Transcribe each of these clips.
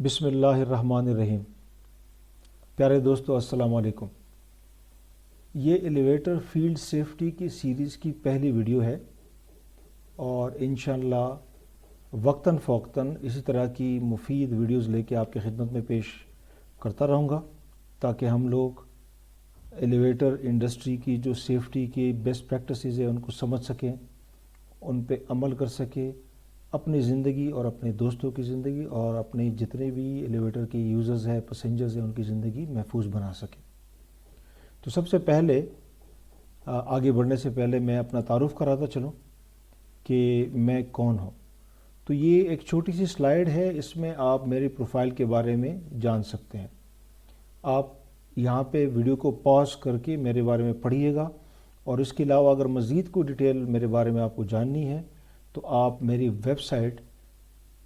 بسم اللہ الرحمن الرحیم۔ پیارے دوستو السلام علیکم۔ یہ ایلیویٹر فیلڈ سیفٹی کی سیریز کی پہلی ویڈیو ہے اور انشاءاللہ وقتاً فوقتاً اسی طرح کی مفید ویڈیوز لے کے آپ کی خدمت میں پیش کرتا رہوں گا تاکہ ہم لوگ ایلیویٹر انڈسٹری کی جو سیفٹی کی بیسٹ پریکٹسز ہیں ان کو سمجھ سکیں، ان پہ عمل کر سکیں، اپنی زندگی اور اپنے دوستوں کی زندگی اور اپنے جتنے بھی ایلیویٹر کے یوزرز ہیں، پیسنجرز ہیں، ان کی زندگی محفوظ بنا سکیں۔ تو سب سے پہلے آگے بڑھنے سے پہلے میں اپنا تعارف کراتا چلوں کہ میں کون ہوں۔ تو یہ ایک چھوٹی سی سلائیڈ ہے، اس میں آپ میری پروفائل کے بارے میں جان سکتے ہیں۔ آپ یہاں پہ ویڈیو کو پاز کر کے میرے بارے میں پڑھیے گا، اور اس کے علاوہ اگر مزید کوئی ڈیٹیل میرے بارے میں آپ کو جاننی ہے تو آپ میری ویب سائٹ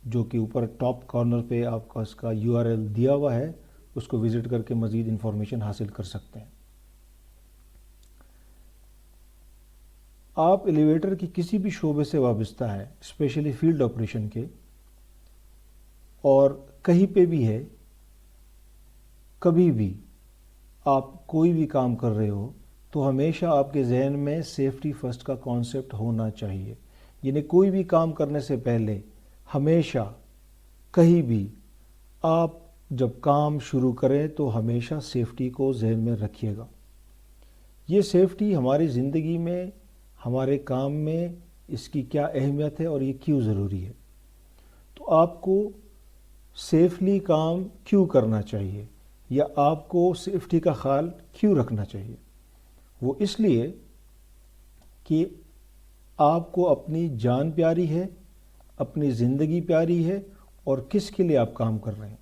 جو کہ اوپر ٹاپ کارنر پہ آپ کا اس کا URL دیا ہوا ہے، اس کو وزٹ کر کے مزید انفارمیشن حاصل کر سکتے ہیں۔ آپ ایلیویٹر کی کسی بھی شعبے سے وابستہ ہے، اسپیشلی فیلڈ آپریشن کے، اور کہیں پہ بھی ہے، کبھی بھی آپ کوئی بھی کام کر رہے ہو تو ہمیشہ آپ کے ذہن میں سیفٹی فرسٹ کا کانسیپٹ ہونا چاہیے۔ یعنی کوئی بھی کام کرنے سے پہلے ہمیشہ کہیں بھی آپ جب کام شروع کریں تو ہمیشہ سیفٹی کو ذہن میں رکھیے گا۔ یہ سیفٹی ہماری زندگی میں، ہمارے کام میں اس کی کیا اہمیت ہے اور یہ کیوں ضروری ہے۔ تو آپ کو سیفلی کام کیوں کرنا چاہیے یا آپ کو سیفٹی کا خیال کیوں رکھنا چاہیے؟ وہ اس لیے کہ آپ کو اپنی جان پیاری ہے، اپنی زندگی پیاری ہے، اور کس کے لیے آپ کام کر رہے ہیں۔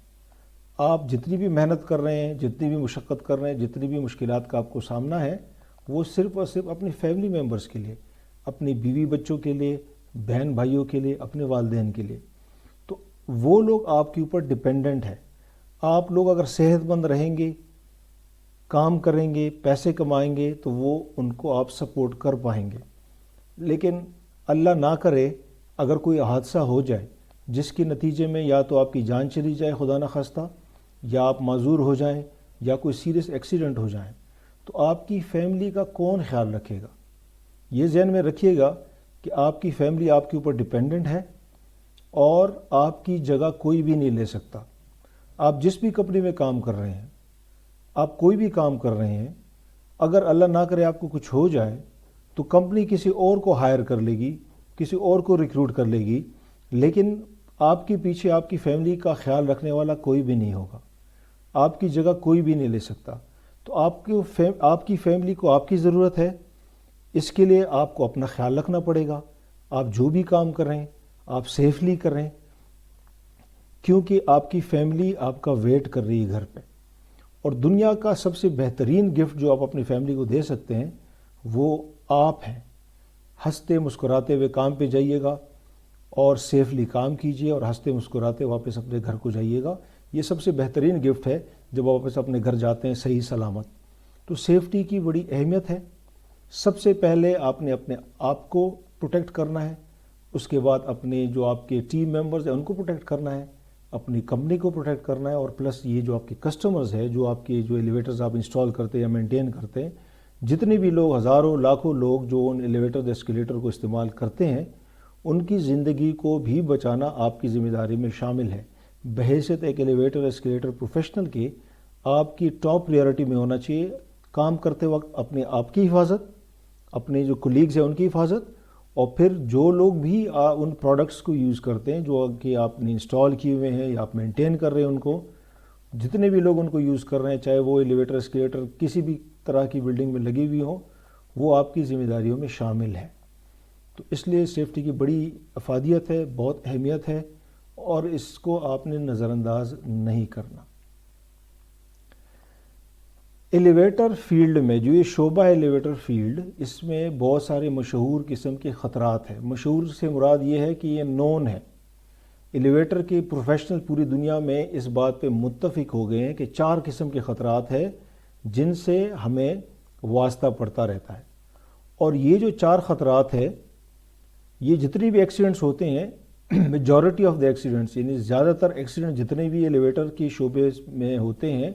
آپ جتنی بھی محنت کر رہے ہیں، جتنی بھی مشقت کر رہے ہیں، جتنی بھی مشکلات کا آپ کو سامنا ہے، وہ صرف اور صرف اپنی فیملی ممبرز کے لیے، اپنی بیوی بچوں کے لیے، بہن بھائیوں کے لیے، اپنے والدین کے لیے۔ تو وہ لوگ آپ کے اوپر ڈیپینڈنٹ ہے۔ آپ لوگ اگر صحت مند رہیں گے، کام کریں گے، پیسے کمائیں گے تو وہ ان کو آپ سپورٹ کر پائیں گے۔ لیکن اللہ نہ کرے اگر کوئی حادثہ ہو جائے جس کے نتیجے میں یا تو آپ کی جان چلی جائے خدا نخواستہ، یا آپ معذور ہو جائیں، یا کوئی سیریس ایکسیڈنٹ ہو جائیں، تو آپ کی فیملی کا کون خیال رکھے گا؟ یہ ذہن میں رکھیے گا کہ آپ کی فیملی آپ کے اوپر ڈیپینڈنٹ ہے اور آپ کی جگہ کوئی بھی نہیں لے سکتا۔ آپ جس بھی کمپنی میں کام کر رہے ہیں، آپ کوئی بھی کام کر رہے ہیں، اگر اللہ نہ کرے آپ کو کچھ ہو جائے تو کمپنی کسی اور کو ہائر کر لے گی، کسی اور کو ریکروٹ کر لے گی، لیکن آپ کے پیچھے آپ کی فیملی کا خیال رکھنے والا کوئی بھی نہیں ہوگا۔ آپ کی جگہ کوئی بھی نہیں لے سکتا۔ تو آپ کی فیملی کو آپ کی ضرورت ہے، اس کے لیے آپ کو اپنا خیال رکھنا پڑے گا۔ آپ جو بھی کام کر رہے ہیں آپ سیفلی کریں، کیونکہ آپ کی فیملی آپ کا ویٹ کر رہی ہے گھر پہ۔ اور دنیا کا سب سے بہترین گفٹ جو آپ اپنی فیملی کو دے سکتے ہیں وہ آپ ہیں۔ ہنستے مسکراتے ہوئے کام پہ جائیے گا اور سیفلی کام کیجیے، اور ہنستے مسکراتے واپس اپنے گھر کو جائیے گا۔ یہ سب سے بہترین گفٹ ہے جب آپ واپس اپنے گھر جاتے ہیں صحیح سلامت۔ تو سیفٹی کی بڑی اہمیت ہے۔ سب سے پہلے آپ نے اپنے آپ کو پروٹیکٹ کرنا ہے، اس کے بعد اپنے جو آپ کے ٹیم ممبرز ہیں ان کو پروٹیکٹ کرنا ہے، اپنی کمپنی کو پروٹیکٹ کرنا ہے، اور پلس یہ جو آپ کے کسٹمرز ہیں، جو آپ کے جو ایلیویٹرز آپ انسٹال کرتے ہیں یا مینٹین کرتے ہیں، جتنے بھی لوگ، ہزاروں لاکھوں لوگ جو ان ایلیویٹر ایسکیلیٹر کو استعمال کرتے ہیں، ان کی زندگی کو بھی بچانا آپ کی ذمہ داری میں شامل ہے۔ بحیثیت ایک ایلیویٹر ایسکیلیٹر پروفیشنل کے آپ کی ٹاپ پریارٹی میں ہونا چاہیے کام کرتے وقت اپنے آپ کی حفاظت، اپنے جو کولیگز ہیں ان کی حفاظت، اور پھر جو لوگ بھی ان پروڈکٹس کو یوز کرتے ہیں جو کہ آپ نے انسٹال کیے ہوئے ہیں یا آپ مینٹین کر رہے ہیں، ان کو، جتنے بھی لوگ ان کو یوز کر رہے ہیں، چاہے وہ ایلیویٹر ایسکیلیٹر کسی بھی طرح کی بلڈنگ میں لگی ہوئی ہوں، وہ آپ کی ذمہ داریوں میں شامل ہے۔ تو اس لیے سیفٹی کی بڑی افادیت ہے، بہت اہمیت ہے، اور اس کو آپ نے نظر انداز نہیں کرنا۔ ایلیویٹر فیلڈ میں جو یہ شعبہ ہے ایلیویٹر فیلڈ، اس میں بہت سارے مشہور قسم کے خطرات ہیں۔ مشہور سے مراد یہ ہے کہ یہ نون ہے۔ ایلیویٹر کے پروفیشنل پوری دنیا میں اس بات پہ متفق ہو گئے ہیں کہ 4 قسم کے خطرات ہیں جن سے ہمیں واسطہ پڑتا رہتا ہے۔ اور یہ جو 4 خطرات ہیں، یہ جتنی بھی ایکسیڈنٹس ہوتے ہیں میجورٹی آف دا ایکسیڈنٹس، یعنی زیادہ تر ایکسیڈنٹ جتنے بھی ایلیویٹر کی شعبے میں ہوتے ہیں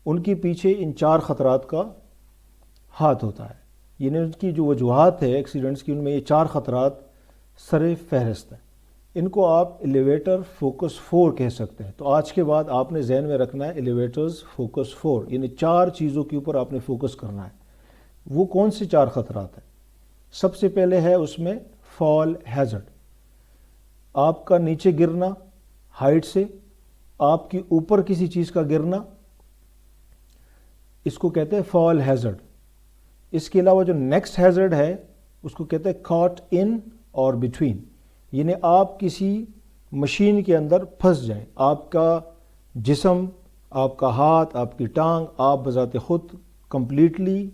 ان کے پیچھے ان 4 خطرات کا ہاتھ ہوتا ہے. یعنی ان کی جو وجوہات ہے ایکسیڈنٹس کی، ان میں یہ 4 خطرات سر فہرست ہیں. ان کو آپ ایلیویٹر فوکس 4 کہہ سکتے ہیں. تو آج کے بعد آپ نے ذہن میں رکھنا ہے ایلیویٹرز فوکس 4، یعنی 4 چیزوں کے اوپر آپ نے فوکس کرنا ہے. وہ کون سے 4 خطرات ہیں؟ سب سے پہلے ہے اس میں فال ہیزرڈ، آپ کا نیچے گرنا ہائٹ سے، آپ کے اوپر کسی چیز کا گرنا، اس کو کہتے ہیں فال ہیزرڈ. اس کے علاوہ جو نیکسٹ ہیزرڈ ہے اس کو کہتے ہیں کاٹ ان اور بٹوین، یعنی آپ کسی مشین کے اندر پھنس جائیں، آپ کا جسم، آپ کا ہاتھ، آپ کی ٹانگ، آپ بذات خود کمپلیٹلی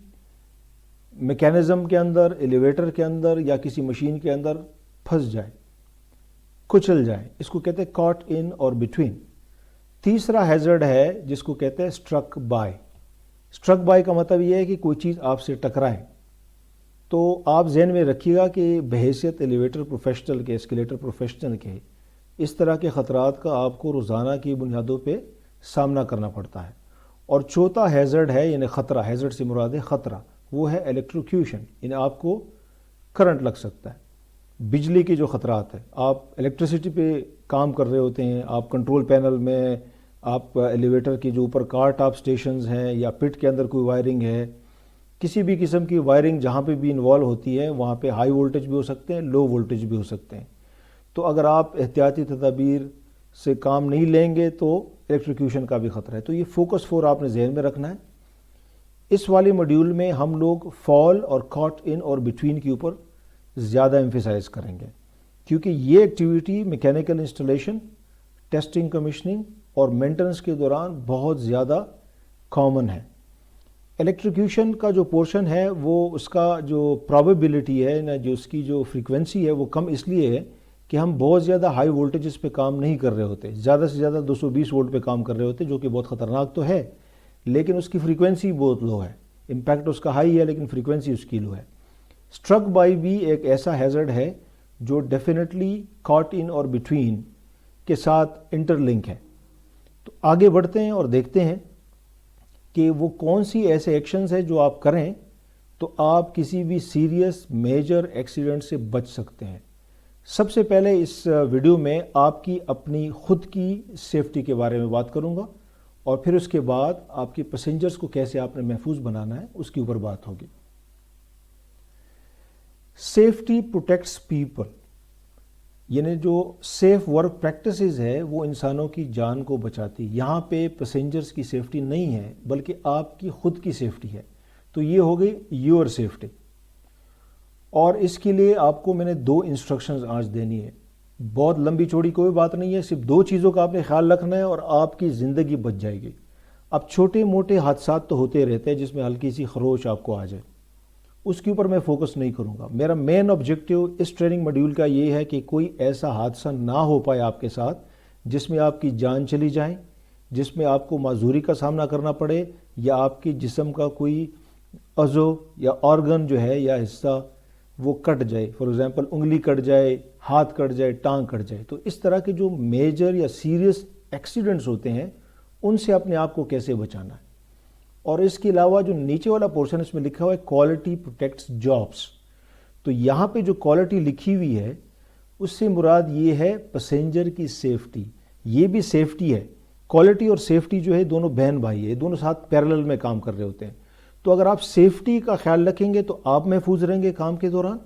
میکینزم کے اندر، ایلیویٹر کے اندر یا کسی مشین کے اندر پھنس جائے، کچل جائے. اس کو کہتے ہیں کاٹ ان اور بٹوین. تیسرا ہیزرڈ ہے جس کو کہتے ہیں اسٹرک بائی. اسٹرک بائی کا مطلب یہ ہے کہ کوئی چیز آپ سے ٹکرائے. تو آپ ذہن میں رکھیے گا کہ بحیثیت ایلیویٹر پروفیشنل کے، اسکیلیٹر پروفیشنل کے، اس طرح کے خطرات کا آپ کو روزانہ کی بنیادوں پہ سامنا کرنا پڑتا ہے. اور چوتھا ہیزرڈ ہے، یعنی خطرہ، ہیزرڈ سے مراد ہے خطرہ، وہ ہے الیکٹروکیوشن، یعنی آپ کو کرنٹ لگ سکتا ہے. بجلی کے جو خطرات ہیں، آپ الیکٹریسٹی پہ کام کر رہے ہوتے ہیں، آپ کنٹرول پینل میں، آپ ایلیویٹر کے جو اوپر کار ٹاپ سٹیشنز ہیں یا پٹ کے اندر کوئی وائرنگ ہے، کسی بھی قسم کی وائرنگ جہاں پہ بھی انوالو ہوتی ہے وہاں پہ ہائی وولٹیج بھی ہو سکتے ہیں، لو وولٹیج بھی ہو سکتے ہیں. تو اگر آپ احتیاطی تدابیر سے کام نہیں لیں گے تو الیکٹروکیوشن کا بھی خطرہ ہے. تو یہ فوکس 4 آپ نے ذہن میں رکھنا ہے. اس والے ماڈیول میں ہم لوگ فال اور کاٹ ان اور بٹوین کے اوپر زیادہ ایمفیسائز کریں گے، کیونکہ یہ activity mechanical installation, testing, commissioning اور مینٹننس کے دوران بہت زیادہ کامن ہے. الیکٹروکیوشن کا جو پورشن ہے وہ اس کا جو پرابیبلٹی ہے نا، جو اس کی جو فریکوینسی ہے وہ کم اس لیے ہے کہ ہم بہت زیادہ ہائی وولٹیجز پہ کام نہیں کر رہے ہوتے، زیادہ سے زیادہ 220 وولٹ پہ کام کر رہے ہوتے، جو کہ بہت خطرناک تو ہے لیکن اس کی فریکوینسی بہت لو ہے. امپیکٹ اس کا ہائی ہے لیکن فریکوینسی اس کی لو ہے. اسٹرک بائی بھی ایک ایسا ہیزرڈ ہے جو ڈیفینیٹلی کاٹ ان اور بٹوین کے ساتھ انٹر لنک ہے. تو آگے بڑھتے ہیں اور دیکھتے ہیں کہ وہ کون سی ایسے ایکشنز ہیں جو آپ کریں تو آپ کسی بھی سیریس میجر ایکسیڈنٹ سے بچ سکتے ہیں. سب سے پہلے اس ویڈیو میں آپ کی اپنی خود کی سیفٹی کے بارے میں بات کروں گا اور پھر اس کے بعد آپ کے پیسنجرز کو کیسے آپ نے محفوظ بنانا ہے اس کے اوپر بات ہوگی. سیفٹی پروٹیکٹس پیپل، یعنی جو سیف ورک پریکٹسز ہے وہ انسانوں کی جان کو بچاتی. یہاں پہ پیسنجرز کی سیفٹی نہیں ہے بلکہ آپ کی خود کی سیفٹی ہے. تو یہ ہو گئی یور سیفٹی. اور اس کے لیے آپ کو میں نے 2 انسٹرکشنز آج دینی ہے. بہت لمبی چوڑی کوئی بات نہیں ہے، صرف 2 چیزوں کا آپ نے خیال رکھنا ہے اور آپ کی زندگی بچ جائے گی. اب چھوٹے موٹے حادثات تو ہوتے رہتے ہیں جس میں ہلکی سی خروش آپ کو آ جائے، اس کے اوپر میں فوکس نہیں کروں گا. میرا مین آبجیکٹیو اس ٹریننگ ماڈیول کا یہ ہے کہ کوئی ایسا حادثہ نہ ہو پائے آپ کے ساتھ جس میں آپ کی جان چلی جائے، جس میں آپ کو معذوری کا سامنا کرنا پڑے یا آپ کی جسم کا کوئی عضو یا آرگن جو ہے یا حصہ وہ کٹ جائے. فار ایگزامپل انگلی کٹ جائے، ہاتھ کٹ جائے، ٹانگ کٹ جائے. تو اس طرح کے جو میجر یا سیریس ایکسیڈنٹس ہوتے ہیں ان سے اپنے آپ کو کیسے بچانا ہے. اور اس کے علاوہ جو نیچے والا پورشن اس میں لکھا ہوا ہے کوالٹی پروٹیکٹس جابس، تو یہاں پہ جو کوالٹی لکھی ہوئی ہے اس سے مراد یہ ہے پیسنجر کی سیفٹی. یہ بھی سیفٹی ہے. کوالٹی اور سیفٹی جو ہے دونوں بہن بھائی ہے، دونوں ساتھ پیرلل میں کام کر رہے ہوتے ہیں. تو اگر آپ سیفٹی کا خیال رکھیں گے تو آپ محفوظ رہیں گے کام کے دوران،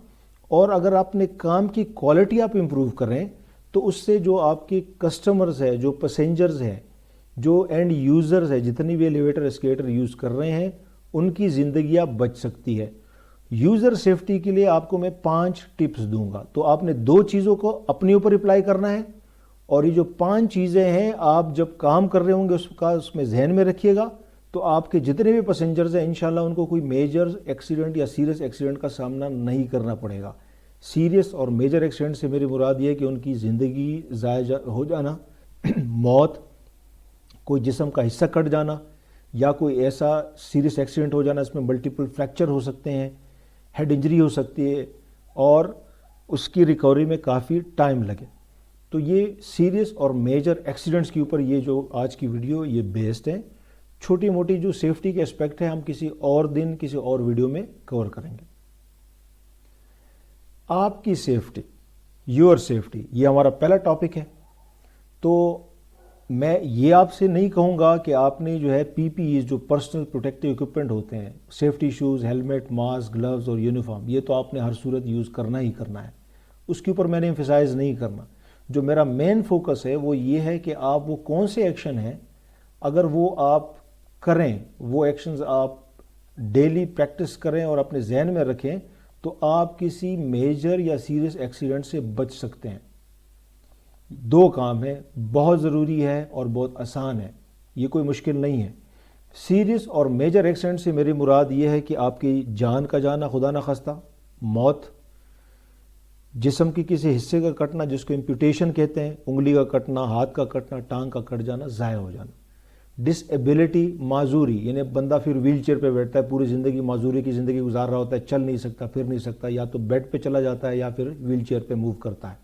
اور اگر آپ نے کام کی کوالٹی آپ امپروو کریں تو اس سے جو آپ کے کسٹمرز ہیں، جو پیسنجرز ہیں، جو اینڈ یوزرز ہیں، جتنی بھی ایلیویٹر اسکیلیٹر یوز کر رہے ہیں ان کی زندگیاں بچ سکتی ہے. یوزر سیفٹی کے لیے آپ کو میں 5 ٹپس دوں گا. تو آپ نے 2 چیزوں کو اپنے اوپر اپلائی کرنا ہے اور یہ جو 5 چیزیں ہیں آپ جب کام کر رہے ہوں گے اس میں ذہن میں رکھیے گا تو آپ کے جتنے بھی پیسنجرز ہیں انشاءاللہ ان کو کوئی میجر ایکسیڈنٹ یا سیریس ایکسیڈنٹ کا سامنا نہیں کرنا پڑے گا. سیریس اور میجر ایکسیڈنٹ سے میری مراد یہ ہے کہ ان کی زندگی ضائع ہو جانا، موت، کوئی جسم کا حصہ کٹ جانا یا کوئی ایسا سیریس ایکسیڈنٹ ہو جانا اس میں ملٹیپل فریکچر ہو سکتے ہیں، ہیڈ انجری ہو سکتی ہے اور اس کی ریکوری میں کافی ٹائم لگے. تو یہ سیریس اور میجر ایکسیڈنٹس کے اوپر یہ جو آج کی ویڈیو یہ بیسڈ ہے. چھوٹی موٹی جو سیفٹی کے اسپیکٹ ہے ہم کسی اور دن کسی اور ویڈیو میں کور کریں گے. آپ کی سیفٹی، یور سیفٹی، یہ ہمارا پہلا ٹاپک ہے. تو میں یہ آپ سے نہیں کہوں گا کہ آپ نے جو ہے پی پی ایز جو پرسنل پروٹیکٹیو اکوپمنٹ ہوتے ہیں، safety shoes, helmet, mask, gloves اور یونیفارم، یہ تو آپ نے ہر صورت یوز کرنا ہی کرنا ہے. اس کے اوپر میں نے ایمفیسائز نہیں کرنا. جو میرا مین فوکس ہے وہ یہ ہے کہ آپ وہ کون سے ایکشن ہیں اگر وہ آپ کریں، وہ ایکشنز آپ ڈیلی پریکٹس کریں اور اپنے ذہن میں رکھیں تو آپ کسی میجر یا سیریس ایکسیڈنٹ سے بچ سکتے ہیں. 2 کام ہیں، بہت ضروری ہے اور بہت آسان ہے، یہ کوئی مشکل نہیں ہے. سیریس اور میجر ایکسیڈنٹ سے میری مراد یہ ہے کہ آپ کی جان کا جانا، خدا نہ خواستہ، موت، جسم کی کسی حصے کا کٹنا جس کو امپوٹیشن کہتے ہیں، انگلی کا کٹنا، ہاتھ کا کٹنا، ٹانگ کا کٹ جانا، ضائع ہو جانا. ڈس ایبلٹی، معذوری، یعنی بندہ پھر ویل چیئر پہ بیٹھتا ہے، پوری زندگی معذوری کی زندگی گزار رہا ہوتا ہے، چل نہیں سکتا، پھر نہیں سکتا، یا تو بیڈ پہ چلا جاتا ہے یا پھر ویل چیئر پہ موو کرتا ہے.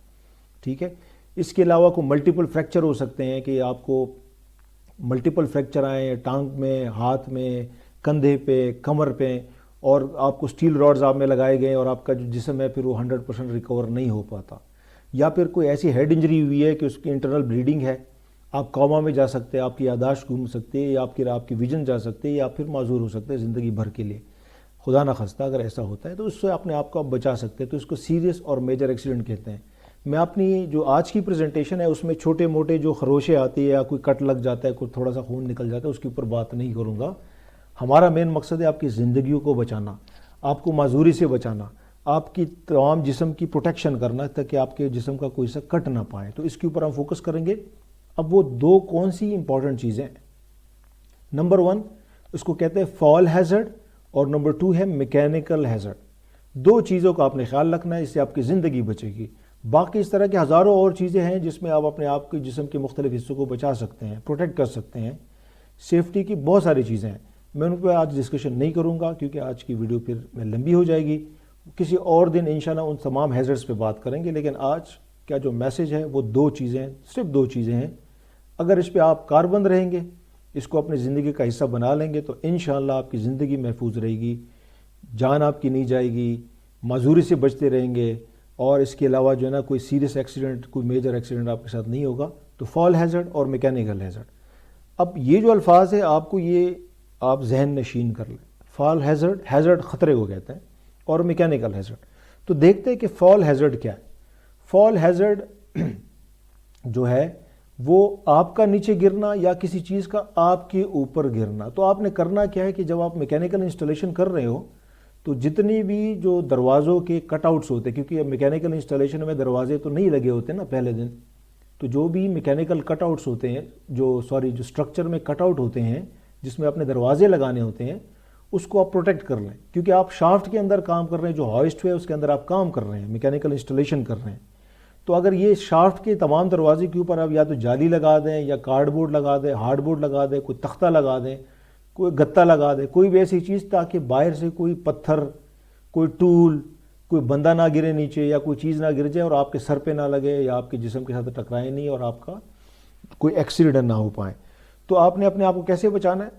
ٹھیک ہے. اس کے علاوہ کوئی ملٹیپل فریکچر ہو سکتے ہیں کہ آپ کو ملٹیپل فریکچر آئیں ٹانگ میں، ہاتھ میں، کندھے پہ، کمر پہ، اور آپ کو سٹیل راڈز آپ میں لگائے گئے اور آپ کا جو جسم ہے پھر وہ 100% ریکور نہیں ہو پاتا. یا پھر کوئی ایسی ہیڈ انجری ہوئی ہے کہ اس کی انٹرنل بلیڈنگ ہے، آپ کوما میں جا سکتے ہیں، آپ کی یادداشت گھوم سکتے ہیں، یا آپ کی ویژن جا سکتے ہیں، یا پھر معذور ہو سکتے ہیں زندگی بھر کے لیے. خدا نہ خواستہ اگر ایسا ہوتا ہے تو اس سے اپنے آپ کو آپ بچا سکتے ہیں. تو اس کو سیریس اور میجر ایکسیڈنٹ کہتے ہیں. میں اپنی جو آج کی پریزنٹیشن ہے اس میں چھوٹے موٹے جو خروشیں آتی ہے یا کوئی کٹ لگ جاتا ہے، کوئی تھوڑا سا خون نکل جاتا ہے، اس کے اوپر بات نہیں کروں گا. ہمارا مین مقصد ہے آپ کی زندگیوں کو بچانا، آپ کو معذوری سے بچانا، آپ کی تمام جسم کی پروٹیکشن کرنا تاکہ آپ کے جسم کا کوئی سا کٹ نہ پائے. تو اس کے اوپر ہم فوکس کریں گے. اب وہ 2 کون سی امپورٹنٹ چیزیں ہیں؟ نمبر 1 اس کو کہتے ہیں فال ہیزرڈ، اور نمبر 2 ہے میکینیکل ہیزرڈ. 2 چیزوں کا آپ نے خیال رکھنا ہے، اس سے آپ کی زندگی بچے گی. باقی اس طرح کی ہزاروں اور چیزیں ہیں جس میں آپ اپنے آپ کے جسم کے مختلف حصوں کو بچا سکتے ہیں، پروٹیکٹ کر سکتے ہیں. سیفٹی کی بہت ساری چیزیں ہیں، میں ان پہ آج ڈسکشن نہیں کروں گا کیونکہ آج کی ویڈیو پھر میں لمبی ہو جائے گی. کسی اور دن انشاءاللہ ان تمام ہیزرڈز پہ بات کریں گے. لیکن آج کا جو میسج ہے وہ 2 چیزیں، صرف 2 چیزیں ہیں. اگر اس پہ آپ کاربند رہیں گے، اس کو اپنی زندگی کا حصہ بنا لیں گے تو انشاءاللہ آپ کی زندگی محفوظ رہے گی، جان آپ کی نہیں جائے گی، معذوری سے بچتے رہیں گے، اور اس کے علاوہ جو ہے نا کوئی سیریس ایکسیڈنٹ، کوئی میجر ایکسیڈنٹ آپ کے ساتھ نہیں ہوگا. تو فال ہیزرڈ اور میکینیکل ہیزرڈ. اب یہ جو الفاظ ہے آپ کو یہ آپ ذہن نشین کر لیں. فال ہیزرڈ، ہیزرڈ خطرے کو کہتے ہیں، اور میکینیکل ہیزرڈ. تو دیکھتے ہیں کہ فال ہیزرڈ کیا ہے. فال ہیزرڈ جو ہے وہ آپ کا نیچے گرنا یا کسی چیز کا آپ کے اوپر گرنا. تو آپ نے کرنا کیا ہے کہ جب آپ میکینیکل انسٹالیشن کر رہے ہو تو جتنی بھی جو دروازوں کے کٹ آؤٹس ہوتے ہیں، کیونکہ میکینیکل انسٹالیشن میں دروازے تو نہیں لگے ہوتے نا پہلے دن، تو جو بھی میکینیکل کٹ آؤٹس ہوتے ہیں، جو اسٹرکچر میں کٹ آؤٹ ہوتے ہیں جس میں اپنے دروازے لگانے ہوتے ہیں، اس کو آپ پروٹیکٹ کر لیں. کیونکہ آپ شافٹ کے اندر کام کر رہے ہیں، جو ہائسٹ ہے اس کے اندر آپ کام کر رہے ہیں، میکینیکل انسٹالیشن کر رہے ہیں. تو اگر یہ شافٹ کے تمام دروازے کے اوپر آپ یا تو جالی لگا دیں، یا کارڈ بورڈ لگا دیں، ہارڈ بورڈ لگا دیں، کوئی تختہ لگا دیں، کوئی گتا لگا دیں، کوئی بھی ایسی چیز تاکہ باہر سے کوئی پتھر، کوئی ٹول، کوئی بندہ نہ گرے نیچے، یا کوئی چیز نہ گر جائے اور آپ کے سر پہ نہ لگے یا آپ کے جسم کے ساتھ ٹکرائے نہیں اور آپ کا کوئی ایکسیڈنٹ نہ ہو پائے. تو آپ نے اپنے آپ کو کیسے بچانا ہے؟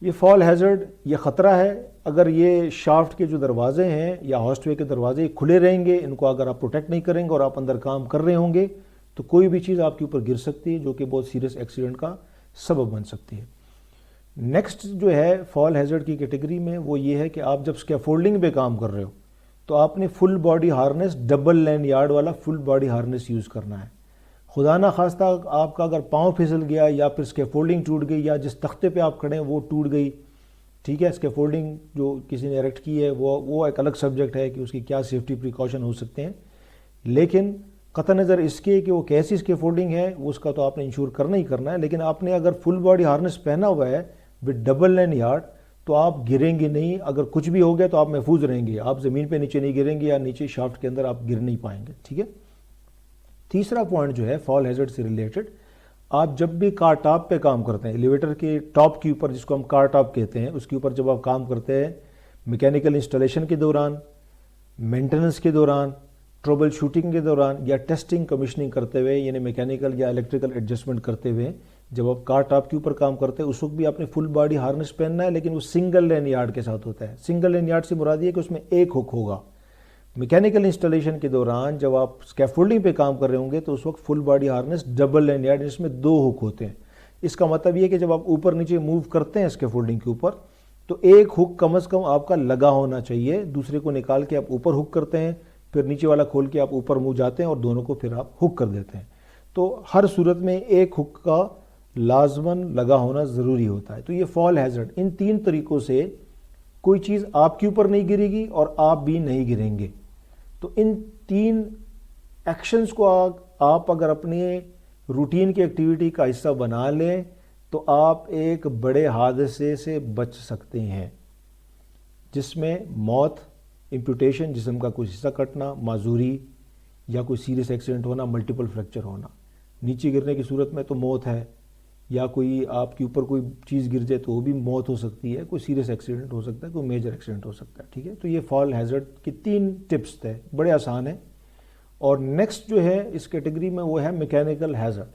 یہ فال ہیزرڈ، یہ خطرہ ہے. اگر یہ شافٹ کے جو دروازے ہیں یا ہاسٹ وے کے دروازے کھلے رہیں گے، ان کو اگر آپ پروٹیکٹ نہیں کریں گے اور آپ اندر کام کر رہے ہوں گے تو کوئی بھی چیز آپ کے اوپر گر سکتی ہے جو کہ بہت سیریس ایکسیڈنٹ کا سبب بن سکتی ہے. نیکسٹ جو ہے فال ہیزرڈ کی کیٹیگری میں وہ یہ ہے کہ آپ جب اسکیفولڈنگ پہ کام کر رہے ہو تو آپ نے فل باڈی ہارنیس، ڈبل لین یارڈ والا فل باڈی ہارنیس یوز کرنا ہے. خدا نہ خواستہ آپ کا اگر پاؤں پھسل گیا یا پھر اسکیفولڈنگ ٹوٹ گئی یا جس تختے پہ آپ کھڑے ہیں وہ ٹوٹ گئی، ٹھیک ہے، اسکیفولڈنگ جو کسی نے ایریکٹ کی ہے وہ ایک الگ سبجیکٹ ہے کہ اس کی کیا سیفٹی پریکاشن ہو سکتے ہیں. لیکن قطع نظر اس کے کہ وہ کیسی اسکیفولڈنگ ہے اس کا تو آپ نے انشور کرنا ہی کرنا ہے. لیکن آپ نے اگر فل باڈی ہارنیس پہنا ہوا ہے وتھ ڈبل لین یارڈ تو آپ گریں گے نہیں. اگر کچھ بھی ہو گیا تو آپ محفوظ رہیں گے، آپ زمین پہ نیچے نہیں گریں گے یا نیچے شافٹ کے اندر آپ گر نہیں پائیں گے. ٹھیک ہے. تیسرا پوائنٹ جو ہے فال ہیزرڈ سے ریلیٹڈ، آپ جب بھی کار ٹاپ پہ کام کرتے ہیں، ایلیویٹر کے ٹاپ کے اوپر جس کو ہم کار ٹاپ کہتے ہیں، اس کے اوپر جب آپ کام کرتے ہیں میکینیکل انسٹالیشن کے دوران، مینٹیننس کے دوران، ٹربل شوٹنگ کے دوران یا ٹیسٹنگ کمیشننگ کرتے ہوئے یعنی میکینیکل یا الیکٹریکل ایڈجسٹمنٹ کرتے ہوئے جب آپ کار ٹاپ کے اوپر کام کرتے ہیں اس وقت بھی آپ نے فل باڈی ہارنس پہننا ہے، لیکن وہ سنگل لین یارڈ کے ساتھ ہوتا ہے۔ سنگل لین یارڈ سے مراد یہ ہے کہ اس میں ایک ہک ہوگا۔ میکینیکل انسٹالیشن کے دوران جب آپ اسکیفولڈنگ پہ کام کر رہے ہوں گے تو اس وقت فل باڈی ہارنس ڈبل لین یارڈ جس میں 2 ہک ہوتے ہیں۔ اس کا مطلب یہ کہ جب آپ اوپر نیچے موو کرتے ہیں اسکیفولڈنگ کے اوپر تو ایک ہک کم از کم آپ کا لگا ہونا چاہیے، دوسرے کو نکال کے آپ اوپر ہک کرتے ہیں، پھر نیچے والا کھول کے آپ اوپر موو جاتے ہیں اور دونوں کو پھر آپ ہک کر دیتے ہیں۔ تو ہر صورت میں ایک ہک کا لازماً لگا ہونا ضروری ہوتا ہے۔ تو یہ فال ہیزرڈ، ان 3 طریقوں سے کوئی چیز آپ کے اوپر نہیں گرے گی اور آپ بھی نہیں گریں گے۔ تو ان 3 ایکشنز کو آپ اگر اپنے روٹین کی ایکٹیویٹی کا حصہ بنا لیں تو آپ ایک بڑے حادثے سے بچ سکتے ہیں، جس میں موت، امپوٹیشن، جسم کا کوئی حصہ کٹنا، معذوری یا کوئی سیریس ایکسیڈنٹ ہونا، ملٹیپل فریکچر ہونا۔ نیچے گرنے کی صورت میں تو موت ہے، یا کوئی آپ کے اوپر کوئی چیز گر جائے تو وہ بھی موت ہو سکتی ہے، کوئی سیریس ایکسیڈنٹ ہو سکتا ہے، کوئی میجر ایکسیڈنٹ ہو سکتا ہے، ٹھیک ہے۔ تو یہ فال ہیزرڈ کی 3 ٹپس تھے، بڑے آسان ہیں۔ اور نیکسٹ جو ہے اس کیٹیگری میں وہ ہے میکینیکل ہیزرڈ۔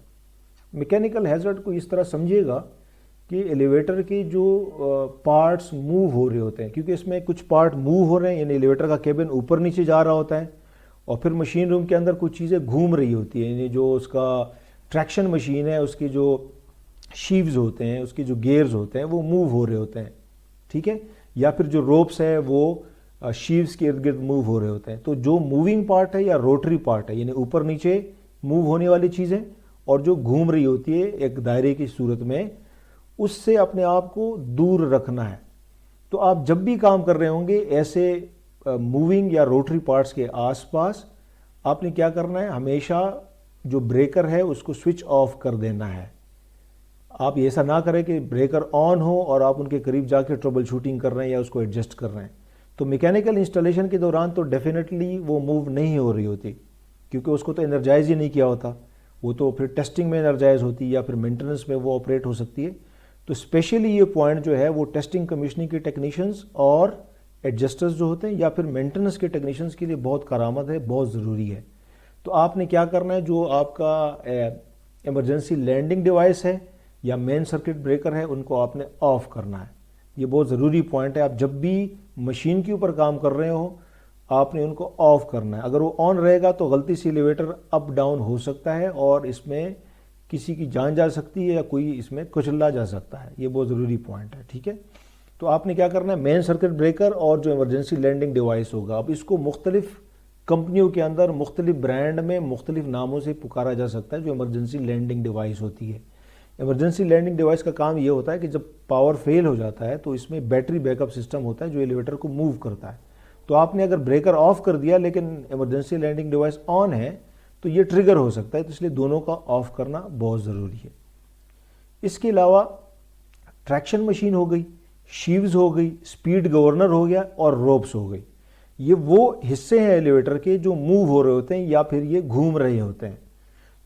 میکینیکل ہیزرڈ کو اس طرح سمجھیے گا کہ ایلیویٹر کے جو پارٹس موو ہو رہے ہوتے ہیں، کیونکہ اس میں کچھ پارٹ موو ہو رہے ہیں، یعنی ایلیویٹر کا کیبن اوپر نیچے جا رہا ہوتا ہے، اور پھر مشین روم کے اندر کچھ چیزیں گھوم رہی ہوتی ہیں، یعنی جو اس کا ٹریکشن مشین ہے اس کی جو شیوز ہوتے ہیں، اس کے جو گیئرز ہوتے ہیں وہ موو ہو رہے ہوتے ہیں، ٹھیک ہے، یا پھر جو روپس ہیں وہ شیوز کے ارد گرد موو ہو رہے ہوتے ہیں۔ تو جو موونگ پارٹ ہے یا روٹری پارٹ ہے، یعنی اوپر نیچے موو ہونے والی چیزیں، اور جو گھوم رہی ہوتی ہے ایک دائرے کی صورت میں، اس سے اپنے آپ کو دور رکھنا ہے۔ تو آپ جب بھی کام کر رہے ہوں گے ایسے موونگ یا روٹری پارٹس کے آس پاس، آپ نے کیا کرنا ہے، ہمیشہ جو بریکر ہے اس کو سوئچ آف کر دینا ہے۔ آپ ایسا نہ کریں کہ بریکر آن ہو اور آپ ان کے قریب جا کے ٹربل شوٹنگ کر رہے ہیں یا اس کو ایڈجسٹ کر رہے ہیں۔ تو میکینیکل انسٹالیشن کے دوران تو ڈیفینیٹلی وہ موو نہیں ہو رہی ہوتی، کیونکہ اس کو تو انرجائز ہی نہیں کیا ہوتا، وہ تو پھر ٹیسٹنگ میں انرجائز ہوتی یا پھر مینٹننس میں وہ آپریٹ ہو سکتی ہے۔ تو اسپیشلی یہ پوائنٹ جو ہے وہ ٹیسٹنگ کمیشننگ کے ٹیکنیشینز اور ایڈجسٹرز جو ہوتے ہیں یا پھر مینٹننس کے ٹیکنیشینز کے لیے بہت کارآمد ہے، بہت ضروری ہے۔ تو آپ نے کیا کرنا ہے، جو آپ کا ایمرجنسی لینڈنگ ڈیوائس ہے یا مین سرکٹ بریکر ہے ان کو آپ نے آف کرنا ہے۔ یہ بہت ضروری پوائنٹ ہے۔ آپ جب بھی مشین کے اوپر کام کر رہے ہو آپ نے ان کو آف کرنا ہے۔ اگر وہ آن رہے گا تو غلطی سے ایلیویٹر اپ ڈاؤن ہو سکتا ہے اور اس میں کسی کی جان جا سکتی ہے یا کوئی اس میں کچلا جا سکتا ہے۔ یہ بہت ضروری پوائنٹ ہے، ٹھیک ہے۔ تو آپ نے کیا کرنا ہے، مین سرکٹ بریکر اور جو ایمرجنسی لینڈنگ ڈیوائس ہوگا، اب اس کو مختلف کمپنیوں کے اندر مختلف برانڈ میں مختلف ناموں سے پکارا جا سکتا ہے۔ جو ایمرجنسی لینڈنگ ڈیوائس ہوتی ہے، ایمرجنسی لینڈنگ ڈیوائس کا کام یہ ہوتا ہے کہ جب پاور فیل ہو جاتا ہے تو اس میں بیٹری بیک اپ سسٹم ہوتا ہے جو ایلیویٹر کو موو کرتا ہے۔ تو آپ نے اگر بریکر آف کر دیا لیکن ایمرجنسی لینڈنگ ڈیوائس آن ہے تو یہ ٹریگر ہو سکتا ہے، تو اس لیے دونوں کا آف کرنا بہت ضروری ہے۔ اس کے علاوہ ٹریکشن مشین ہو گئی، شیوز ہو گئی، سپیڈ گورنر ہو گیا اور روپس ہو گئی۔ یہ وہ حصے ہیں ایلیویٹر کے جو موو ہو رہے ہوتے ہیں یا پھر یہ گھوم رہے ہوتے ہیں۔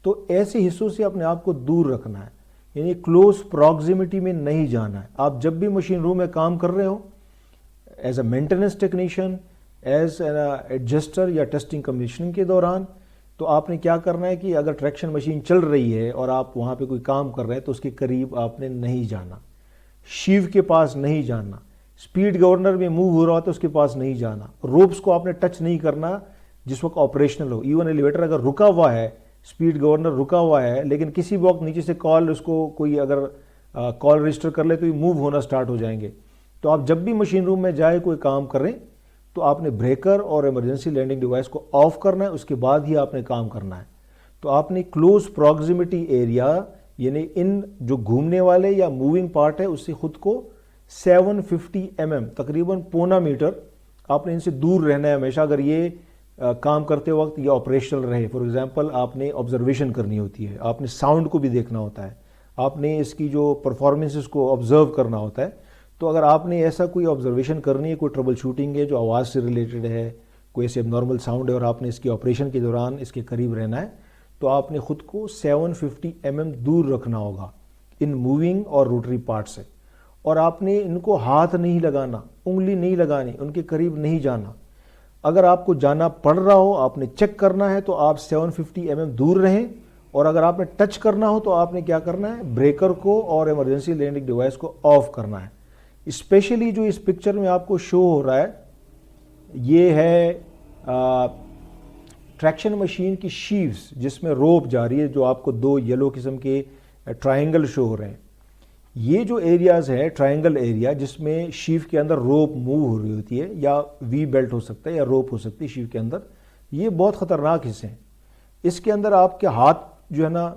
تو ایسے حصوں سے اپنے آپ کو دور رکھنا ہے، یعنی کلوز پراکزیمیٹی میں نہیں جانا ہے۔ آپ جب بھی مشین روم میں کام کر رہے ہو as a maintenance technician, as a adjuster یا ٹیسٹنگ کمیشننگ کے دوران، تو آپ نے کیا کرنا ہے کہ اگر ٹریکشن مشین چل رہی ہے اور آپ وہاں پہ کوئی کام کر رہے ہیں تو اس کے قریب آپ نے نہیں جانا، شیو کے پاس نہیں جانا، سپیڈ گورنر میں موو ہو رہا تو اس کے پاس نہیں جانا، روپس کو آپ نے ٹچ نہیں کرنا جس وقت آپریشنل ہو۔ ایون ایلیویٹر اگر رکا ہوا ہے، سپیڈ گورنر رکا ہوا ہے، لیکن کسی وقت نیچے سے کال اس کو کوئی اگر کال رجسٹر کر لے تو یہ موو ہونا سٹارٹ ہو جائیں گے۔ تو آپ جب بھی مشین روم میں جائے کوئی کام کریں تو آپ نے بریکر اور ایمرجنسی لینڈنگ ڈیوائس کو آف کرنا ہے، اس کے بعد ہی آپ نے کام کرنا ہے۔ تو آپ نے کلوز پراکزیمیٹی ایریا، یعنی ان جو گھومنے والے یا موونگ پارٹ ہے اس سے خود کو 750 mm تقریباً 0.25 میٹر آپ نے ان سے دور رہنا ہے ہمیشہ، اگر یہ کام کرتے وقت یہ آپریشنل رہے۔ فار ایگزامپل آپ نے آبزرویشن کرنی ہوتی ہے، آپ نے ساؤنڈ کو بھی دیکھنا ہوتا ہے، آپ نے اس کی جو پرفارمنسز کو آبزرو کرنا ہوتا ہے۔ تو اگر آپ نے ایسا کوئی آبزرویشن کرنی ہے، کوئی ٹربل شوٹنگ ہے جو آواز سے ریلیٹڈ ہے، کوئی ایسے نارمل ساؤنڈ ہے اور آپ نے اس کی آپریشن کے دوران اس کے قریب رہنا ہے، تو آپ نے خود کو 750 mm دور رکھنا ہوگا ان موونگ اور روٹری پارٹ سے، اور آپ نے ان کو ہاتھ نہیں لگانا، انگلی نہیں لگانی، ان کے قریب نہیں جانا۔ اگر آپ کو جانا پڑ رہا ہو، آپ نے چیک کرنا ہے تو آپ 750 mm دور رہیں، اور اگر آپ نے ٹچ کرنا ہو تو آپ نے کیا کرنا ہے، بریکر کو اور ایمرجنسی لینڈنگ ڈیوائس کو آف کرنا ہے۔ اسپیشلی جو اس پکچر میں آپ کو شو ہو رہا ہے یہ ہے ٹریکشن مشین کی شیوز جس میں روپ جا رہی ہے، جو آپ کو دو یلو قسم کے ٹرائنگل شو ہو رہے ہیں۔ یہ جو ایریاز ہے ٹرائنگل ایریا جس میں شیف کے اندر روپ موو ہو رہی ہوتی ہے، یا وی بیلٹ ہو سکتا ہے یا روپ ہو سکتی ہے شیف کے اندر، یہ بہت خطرناک حصے ہیں۔ اس کے اندر آپ کے ہاتھ جو ہے نا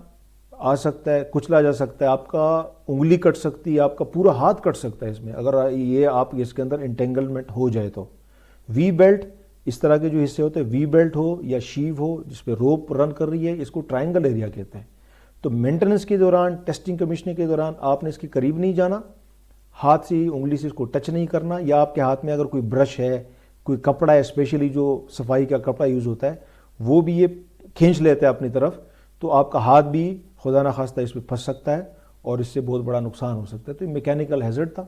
آ سکتا ہے، کچلا جا سکتا ہے، آپ کا انگلی کٹ سکتی ہے، آپ کا پورا ہاتھ کٹ سکتا ہے اس میں، اگر یہ آپ اس کے اندر انٹینگلمنٹ ہو جائے تو۔ وی بیلٹ، اس طرح کے جو حصے ہوتے ہیں، وی بیلٹ ہو یا شیو ہو جس پہ روپ رن کر رہی ہے، اس کو ٹرائنگل ایریا کہتے ہیں۔ تو مینٹننس کے دوران، ٹیسٹنگ کمیشننگ کے دوران آپ نے اس کے قریب نہیں جانا، ہاتھ سے انگلی سے اس کو ٹچ نہیں کرنا، یا آپ کے ہاتھ میں اگر کوئی برش ہے، کوئی کپڑا ہے، اسپیشلی جو صفائی کا کپڑا یوز ہوتا ہے وہ بھی یہ کھینچ لیتا ہے اپنی طرف، تو آپ کا ہاتھ بھی خدا نخواستہ اس پہ پھنس سکتا ہے اور اس سے بہت بڑا نقصان ہو سکتا ہے۔ تو یہ میکینیکل ہیزرڈ تھا،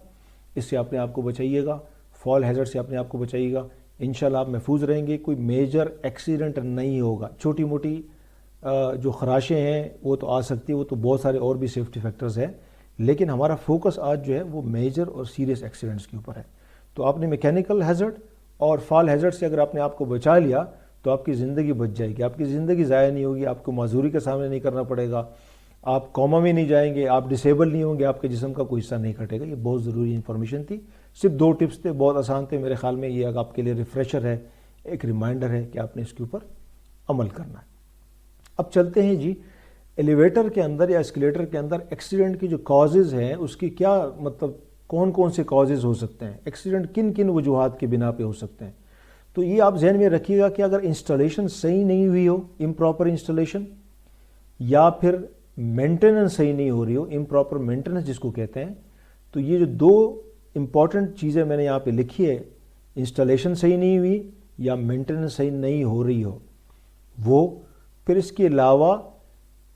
اس سے اپنے آپ کو بچائیے گا، فال ہیزرڈ سے اپنے آپ کو بچائیے گا، انشاءاللہ آپ محفوظ رہیں گے، کوئی میجر ایکسیڈنٹ نہیں ہوگا۔ چھوٹی موٹی جو خراشیں ہیں وہ تو آ سکتی ہے، وہ تو بہت سارے اور بھی سیفٹی فیکٹرز ہیں، لیکن ہمارا فوکس آج جو ہے وہ میجر اور سیریس ایکسیڈنٹس کے اوپر ہے۔ تو آپ نے میکینیکل ہیزرڈ اور فال ہیزرڈ سے اگر آپ نے آپ کو بچا لیا تو آپ کی زندگی بچ جائے گی، آپ کی زندگی ضائع نہیں ہوگی، آپ کو معذوری کا سامنا نہیں کرنا پڑے گا، آپ کوما میں نہیں جائیں گے، آپ ڈسیبل نہیں ہوں گے، آپ کے جسم کا کوئی حصہ نہیں کٹے گا۔ یہ بہت ضروری انفارمیشن تھی، صرف 2 ٹپس تھے، بہت آسان تھے میرے خیال میں، یہ آپ کے لیے ریفریشر ہے، ایک ریمائنڈر ہے کہ آپ نے اس کے اوپر عمل کرنا ہے۔ اب چلتے ہیں جی ایلیویٹر کے اندر یا اسکیلیٹر کے اندر ایکسیڈنٹ کی جو کازز ہیں اس کی کیا مطلب، کون کون سے کازز ہو سکتے ہیں، ایکسیڈنٹ کن کن وجوہات کی بنا پہ ہو سکتے ہیں۔ تو یہ آپ ذہن میں رکھیے گا کہ اگر انسٹالیشن صحیح نہیں ہوئی ہو، امپراپر انسٹالیشن، یا پھر مینٹیننس صحیح نہیں ہو رہی ہو، امپراپر مینٹیننس جس کو کہتے ہیں، تو یہ جو 2 امپورٹنٹ چیزیں میں نے یہاں پہ لکھی ہے، انسٹالیشن صحیح نہیں ہوئی یا مینٹیننس صحیح نہیں ہو رہی ہو، وہ پھر اس کے علاوہ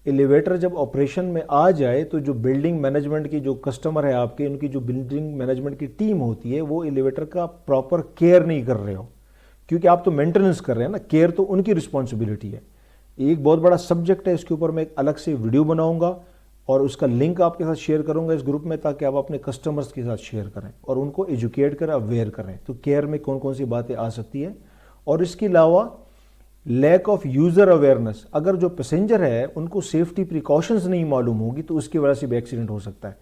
ایلیویٹر جب آپریشن میں آ جائے تو جو بلڈنگ مینجمنٹ کی جو کسٹمر ہے آپ کے، ان کی جو بلڈنگ مینجمنٹ کی ٹیم ہوتی ہے وہ ایلیویٹر کا پراپر کیئر نہیں کر رہے ہو، کیونکہ آپ تو مینٹیننس کر رہے ہیں نا، کیئر تو ان کی رسپانسبلٹی ہے۔ ایک بہت بڑا سبجیکٹ ہے، اس کے اوپر میں ایک الگ سے ویڈیو بناؤں گا اور اس کا لنک آپ کے ساتھ شیئر کروں گا اس گروپ میں، تاکہ آپ اپنے کسٹمرز کے ساتھ شیئر کریں اور ان کو ایجوکیٹ کریں، اویئر کریں، تو کیئر میں کون کون سی باتیں آ سکتی ہیں۔ اور اس کے علاوہ لیک آف یوزر اویئرنس، اگر جو پیسنجر ہے ان کو سیفٹی پریکاشنز نہیں معلوم ہوگی تو اس کی وجہ سے بھی ایکسیڈنٹ ہو سکتا ہے۔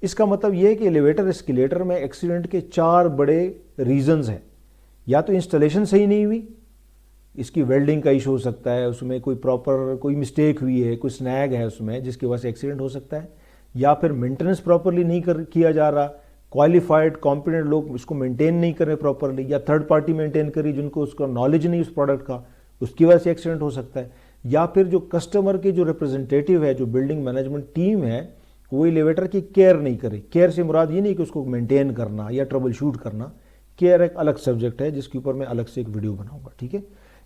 اس کا مطلب یہ ہے کہ ایلیویٹر اسکیلیٹر میں ایکسیڈنٹ کے 4 بڑے ریزنز ہیں، یا تو انسٹالیشن صحیح نہیں ہوئی، اس کی ویلڈنگ کا ایشو ہو سکتا ہے، اس میں کوئی پراپر کوئی مسٹیک ہوئی ہے، کوئی سنیگ ہے اس میں جس کی وجہ سے ایکسیڈنٹ ہو سکتا ہے، یا پھر مینٹیننس پراپرلی نہیں کیا جا رہا، کوالیفائڈ کمپیٹنٹ لوگ اس کو مینٹین نہیں کر رہے پراپرلی، یا تھرڈ پارٹی مینٹین کری جن کو اس کا نالج نہیں اس پروڈکٹ کا، اس کی وجہ سے ایکسیڈنٹ ہو سکتا ہے، یا پھر جو کسٹمر کے جو ریپرزنٹیٹیو ہے، جو بلڈنگ مینجمنٹ ٹیم ہے، وہ ایلیویٹر کی کیئر نہیں کرے۔ کیئر سے مراد یہ نہیں کہ اس کو مینٹین کرنا یا ٹربل شوٹ کرنا، کیئر ایک الگ سبجیکٹ ہے جس کے اوپر میں الگ سے ایک ویڈیو بناؤں گا، ٹھیک ہے۔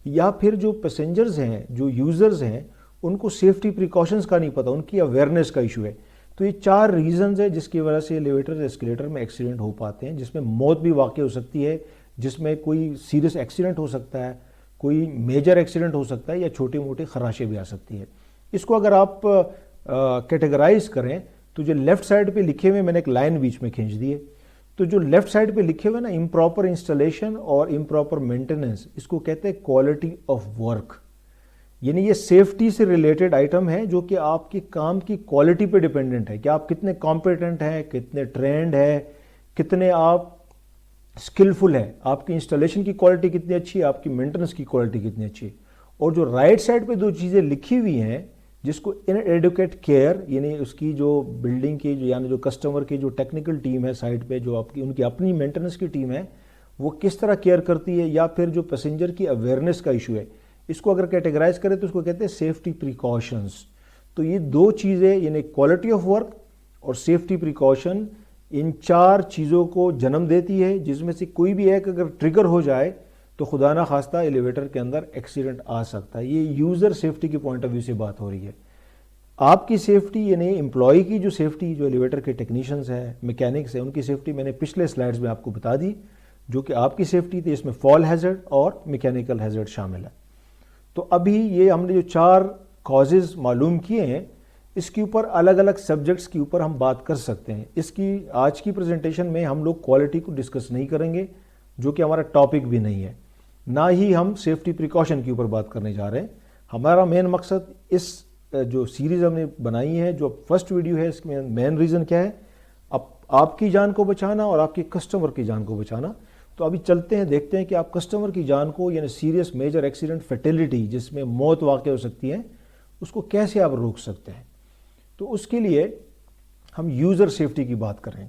یا پھر جو پیسنجرز ہیں، جو یوزرز ہیں، ان کو سیفٹی پریکاشنز کا نہیں پتہ، ان کی اویئرنیس کا ایشو ہے۔ تو یہ 4 ریزنز ہیں جس کی وجہ سے ایلیویٹر اسکیلیٹر میں ایکسیڈنٹ ہو پاتے ہیں، جس میں موت بھی واقع ہو سکتی ہے، جس میں کوئی سیریس ایکسیڈنٹ ہو سکتا ہے، کوئی میجر ایکسیڈنٹ ہو سکتا ہے، یا چھوٹی موٹی خراشیں بھی آ سکتی ہے۔ اس کو اگر آپ کیٹیگرائز کریں تو جو لیفٹ سائڈ پہ لکھے ہوئے، میں نے ایک لائن بیچ میں کھینچ دی ہے، تو جو لیفٹ سائڈ پہ لکھے ہوئے نا امپراپر انسٹالیشن اور امپراپر مینٹیننس، اس کو کہتے ہیں کوالٹی آف ورک، یعنی یہ سیفٹی سے ریلیٹڈ آئٹم ہے جو کہ آپ کی کام کی کوالٹی پہ ڈیپینڈنٹ ہے کہ آپ کتنے کمپیٹنٹ ہیں، کتنے ٹرینڈ ہیں، کتنے آپ اسکلفل ہے، آپ کی انسٹالیشن کی کوالٹی کتنی اچھی ہے، آپ کی مینٹیننس کی کوالٹی کتنی اچھی ہے۔ اور جو رائٹ سائڈ پہ 2 چیزیں لکھی ہوئی ہیں جس کو ان ایڈوکیٹ کیئر، یعنی اس کی جو بلڈنگ کی یعنی جو کسٹمر کی جو ٹیکنیکل ٹیم ہے سائٹ پہ، جو آپ کی ان کی اپنی مینٹیننس کی ٹیم ہے، وہ کس طرح کیئر کرتی ہے، یا پھر جو پیسنجر کی اویئرنیس کا ایشو ہے، اس کو اگر کیٹیگرائز کریں تو اس کو کہتے ہیں سیفٹی پریکاشنز۔ تو یہ 2 چیزیں یعنی کوالٹی آف ورک اور سیفٹی پریکاشن، ان 4 چیزوں کو جنم دیتی ہے، جس میں سے کوئی بھی ایک اگر ٹریگر ہو جائے تو خدا نہ خواستہ ایلیویٹر کے اندر ایکسیڈنٹ آ سکتا ہے۔ یہ یوزر سیفٹی کے پوائنٹ آف ویو سے بات ہو رہی ہے۔ آپ کی سیفٹی یعنی امپلائی کی جو سیفٹی، جو ایلیویٹر کے ٹیکنیشینز ہیں، میکینکس ہیں، ان کی سیفٹی میں نے پچھلے سلائیڈز میں آپ کو بتا دی۔ جو کہ آپ کی سیفٹی تھی، اس میں فال ہیزرڈ اور میکینیکل ہیزرڈ شامل ہے۔ تو ابھی یہ ہم نے جو 4 کازز معلوم کیے ہیں، اس کے اوپر الگ الگ سبجیکٹس کے اوپر ہم بات کر سکتے ہیں۔ اس کی آج کی پریزنٹیشن میں ہم لوگ کوالٹی کو ڈسکس نہیں کریں گے، جو کہ ہمارا ٹاپک بھی نہیں ہے، نہ ہی ہم سیفٹی پریکاشن کے اوپر بات کرنے جا رہے ہیں۔ ہمارا مین مقصد اس جو سیریز ہم نے بنائی ہے، جو فرسٹ ویڈیو ہے، اس میں مین ریزن کیا ہے؟ آپ کی جان کو بچانا اور آپ کے کسٹمر کی جان کو بچانا۔ تو ابھی چلتے ہیں، دیکھتے ہیں کہ آپ کسٹمر کی جان کو، یعنی سیریس میجر ایکسیڈنٹ فیٹیلٹی جس میں موت واقع ہو سکتی ہے، اس کو کیسے آپ روک سکتے ہیں۔ تو اس کے لیے ہم یوزر سیفٹی کی بات کریں گے۔